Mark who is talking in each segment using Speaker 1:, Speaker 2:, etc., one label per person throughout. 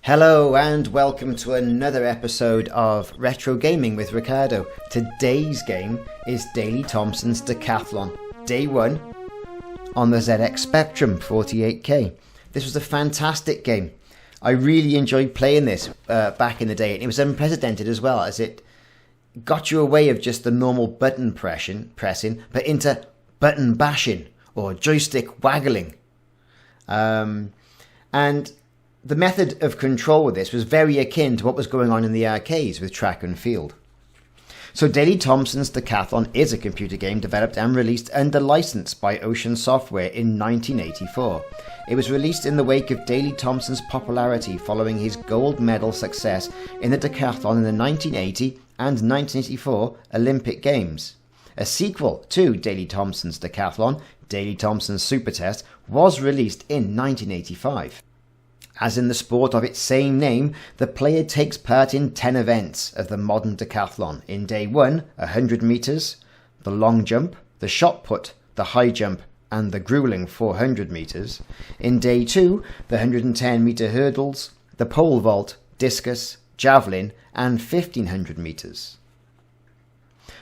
Speaker 1: Hello and welcome to another episode of Retro Gaming with Ricardo. Today's game is Daley Thompson's Decathlon, Day 1 on the ZX Spectrum 48K. This was a fantastic game. I really enjoyed playing this back in the day, and it was unprecedented as well, as it got you away of just the normal button pressing, but into button bashing or joystick waggling. And the method of control with this was very akin to what was going on in the arcades with track and field. So Daley Thompson's Decathlon is a computer game developed and released under license by Ocean Software in 1984. It was released in the wake of Daley Thompson's popularity following his gold medal success in the decathlon in the 1980 and 1984 Olympic Games. A sequel to Daley Thompson's Decathlon, Daley Thompson's Super Test, was released in 1985. As in the sport of its same name, the player takes part in 10 events of the modern decathlon. In Day 1, 100 metres, the long jump, the shot put, the high jump and the gruelling 400 metres. In Day 2, the 110 metre hurdles, the pole vault, discus, javelin and 1500 metres.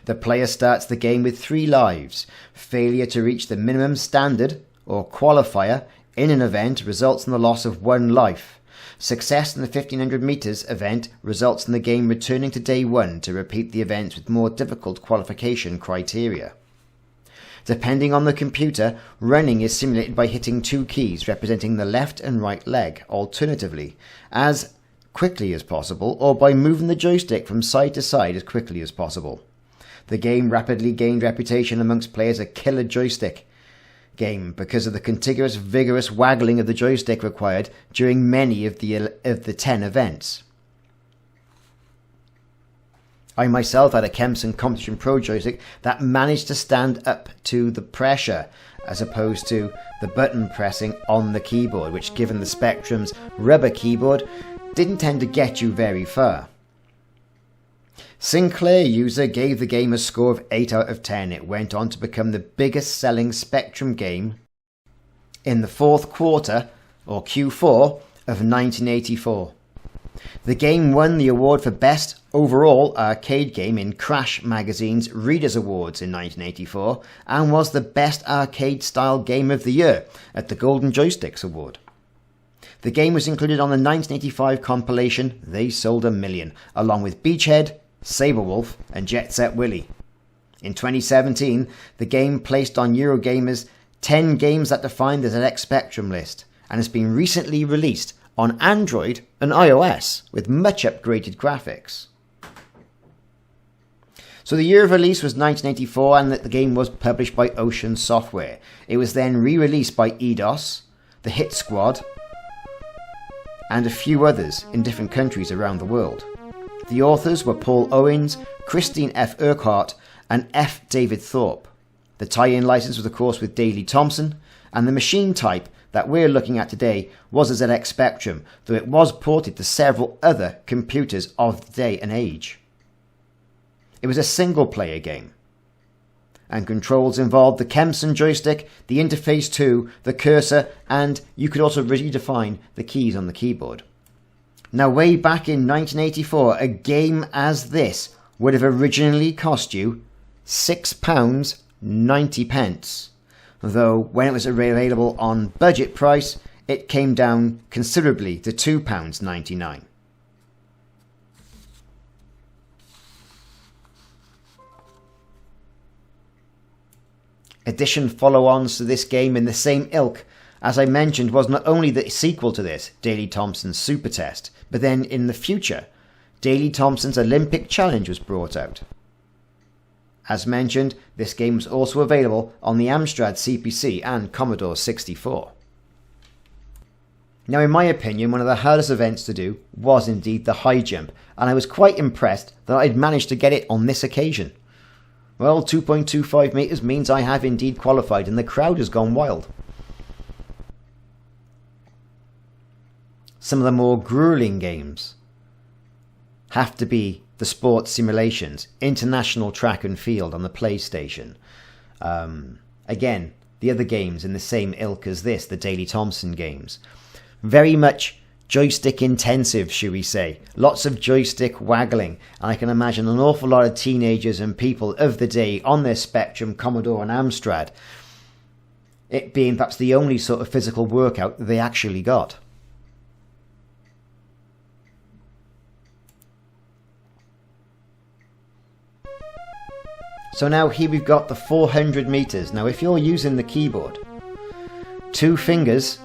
Speaker 1: The player starts the game with 3 lives. Failure to reach the minimum standard, or qualifier, in an event results in the loss of 1 life. Success in the 1500 metres event results in the game returning to Day 1 to repeat the events with more difficult qualification criteria. Depending on the computer, running is simulated by hitting 2 keys representing the left and right leg, alternatively, as quickly as possible, or by moving the joystick from side to side as quickly as possible. The game rapidly gained reputation amongst players a killer joystick game because of the contiguous, vigorous waggling of the joystick required during many of the 10 events. I myself had a Kempson Competition Pro joystick that managed to stand up to the pressure as opposed to the button pressing on the keyboard, which, given the Spectrum's rubber keyboard, didn't tend to get you very far. Sinclair user gave the game a score of 8 out of 10. It went on to become the biggest selling Spectrum game in the fourth quarter, or Q4, of 1984. The game won the award for Best Overall Arcade Game in Crash Magazine's Readers' Awards in 1984 and was the Best Arcade-Style Game of the Year at the Golden Joysticks Award. The game was included on the 1985 compilation They Sold a Million, along with Beachhead, Saberwolf and Jet Set Willy. In 2017, the game placed on Eurogamer's 10 games that define the ZX Spectrum list and has been recently released on Android and iOS with much upgraded graphics. So the year of release was 1984, and that the game was published by Ocean Software. It was then re-released by Eidos, the Hit Squad and a few others in different countries around the world. The authors were Paul Owens, Christine F. Urquhart and F. David Thorpe. The tie-in license was of course with Daley Thompson, and the machine type that we're looking at today was a ZX Spectrum, though it was ported to several other computers of the day and age. It was a single-player game, and controls involved the Kempson joystick, the interface 2, the cursor, and you could also redefine the keys on the keyboard. Now, way back in 1984, a game as this would have originally cost you £6.90, though when it was available on budget price, it came down considerably to £2.99. Edition follow-ons to this game in the same ilk, as I mentioned, was not only the sequel to this, Daley Thompson's Super Test, but then in the future, Daley Thompson's Olympic Challenge was brought out. As mentioned, this game was also available on the Amstrad CPC and Commodore 64. Now, in my opinion, one of the hardest events to do was indeed the high jump, and I was quite impressed that I'd managed to get it on this occasion. Well, 2.25 metres means I have indeed qualified, and the crowd has gone wild. Some of the more grueling games have to be the sports simulations, International Track and Field on the PlayStation. Again, the other games in the same ilk as this, the Daley Thompson games. Very much joystick intensive, should we say. Lots of joystick waggling. I can imagine an awful lot of teenagers and people of the day on their Spectrum, Commodore and Amstrad, it being perhaps the only sort of physical workout that they actually got. So now here we've got the 400 meters. Now if you're using the keyboard, 2 fingers,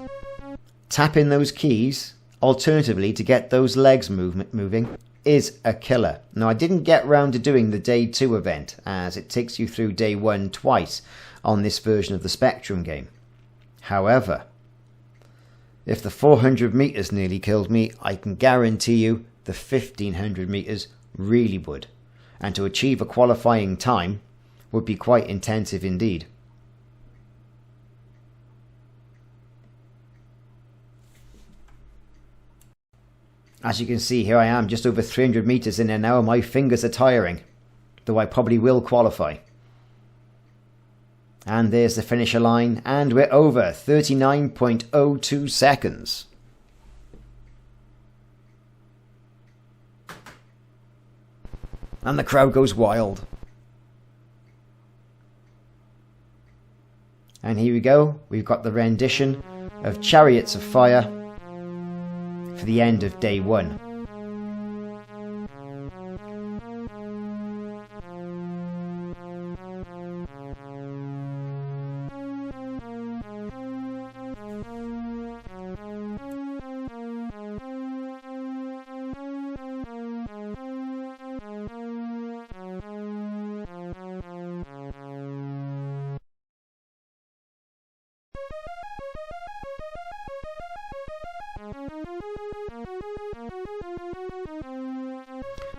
Speaker 1: tap in those keys, alternatively to get those legs moving, is a killer. Now I didn't get round to doing the day 2 event, as it takes you through day 1 twice on this version of the Spectrum game. However, if the 400 meters nearly killed me, I can guarantee you the 1500 meters really would. And to achieve a qualifying time would be quite intensive indeed. As you can see, here I am just over 300 meters in there now, and my fingers are tiring, though I probably will qualify. And there's the finisher line, and we're over 39.02 seconds. And the crowd goes wild. And here we go, we've got the rendition of Chariots of Fire for the end of day 1.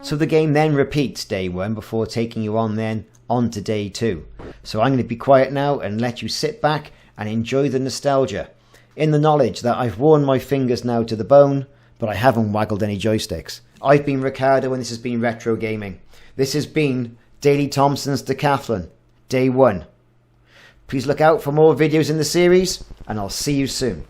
Speaker 1: So the game then repeats day 1 before taking you on to day 2. So I'm going to be quiet now and let you sit back and enjoy the nostalgia, in the knowledge that I've worn my fingers now to the bone, but I haven't waggled any joysticks. I've been Ricardo and this has been Retro Gaming. This has been Daley Thompson's Decathlon, day 1. Please look out for more videos in the series, and I'll see you soon.